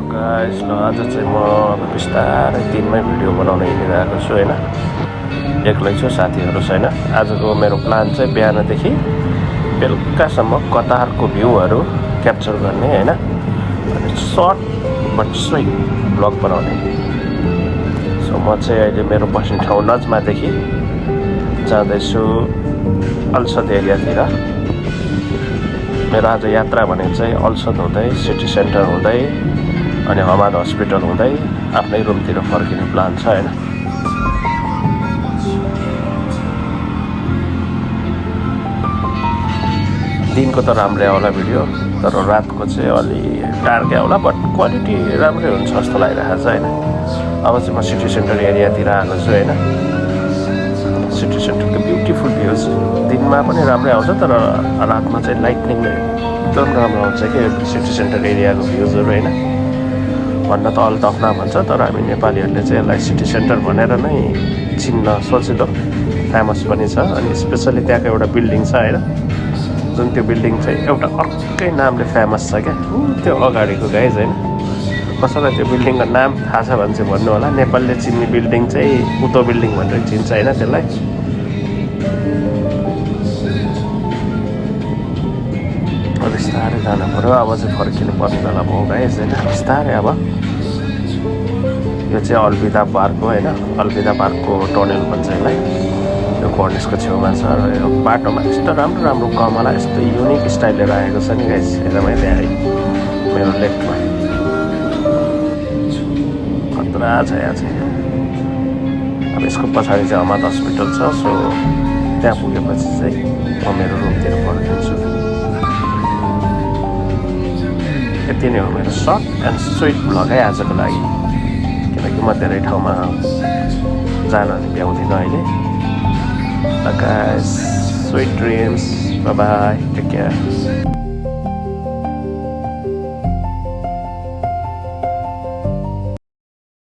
Guys ल आज चाहिँ म बिस्तारै दिनमै भिडियो बनाउन हिँडिरहेको छु हैन। एक्लै छु, साथीहरू छैन। आजको मेरो प्लान चाहिँ बिहानदेखि बेलुकासम्म कतारको भ्यूहरू क्याप्चर गर्ने हैन, अनि सर्ट बट स्विट ब्लग बनाउने। सो म चाहिँ अहिले मेरो बस्ने ठाउँ नजमादेखि जाँदैछु अल्सद एरियातिर। मेरो आज यात्रा भनेको चाहिँ अल्सद हुँदै सिटी सेन्टर हुँदै अनि हमाद हस्पिटल हुँदै आफ्नै रुमतिर फर्किने प्लान छ हैन। दिनको त राम्रै आउला भिडियो, तर रातको चाहिँ अलि डार्कै आउला, बट क्वालिटी राम्रै हुन्छ जस्तो लागिरहेको छ हैन। अब चाहिँ म सिटी सेन्टर एरियातिर आएको छु हैन। सिटी सेन्टरको ब्युटिफुल भ्यूज दिनमा पनि राम्रै आउँछ, तर रातमा चाहिँ लाइटनिङले एकदम राम्रो आउँछ कि सिटी सेन्टर एरियाको भ्यूजहरू हैन। भन्न त अल टफना भन्छ, तर हामी नेपालीहरूले चाहिँ यसलाई सिटी सेन्टर भनेर नै चिन्न सजिलो, फेमस पनि छ। अनि स्पेसली त्यहाँको एउटा बिल्डिङ छ हैन, जुन त्यो बिल्डिङ चाहिँ एउटा अर्कै नामले फेमस छ क्या, त्यो अगाडिको गाइज हैन। कसैलाई त्यो बिल्डिङको नाम थाहा छ भने चाहिँ भन्नु होला। नेपालले चिन्ने बिल्डिङ चाहिँ उतो बिल्डिङ भनेर चिन्छ हैन त्यसलाई। बिस्तारै जानु पऱ्यो, अब चाहिँ फर्किनु पर्ने बेला भयो गाइज हैन। बिस्तारै अब यो चाहिँ अलविदा पार्क हो हैन। अलविदा पार्कको टनल भन्छ यसलाई। यो कर्निसको छेउमा छ र यो बाटोमा यस्तो राम्रो राम्रो गमला यस्तो युनिक स्टाइलले राखेको छ नि गाइज। हेर मैले है मेरो लेफ्टमा खतरा छ यहाँ चाहिँ। अब यसको पछाडि चाहिँ हमाद हस्पिटल छ। सो त्यहाँ पुगेपछि चाहिँ म मेरो रुमतिर फर्किन्छु। यति नै हो मेरो सर्ट एन्ड स्विट भ्लग है आजको लागि, किनकि म धेरै ठाउँमा जान भ्याउँदिनँ अहिले। Guys, sweet dreams. Bye bye. Take care.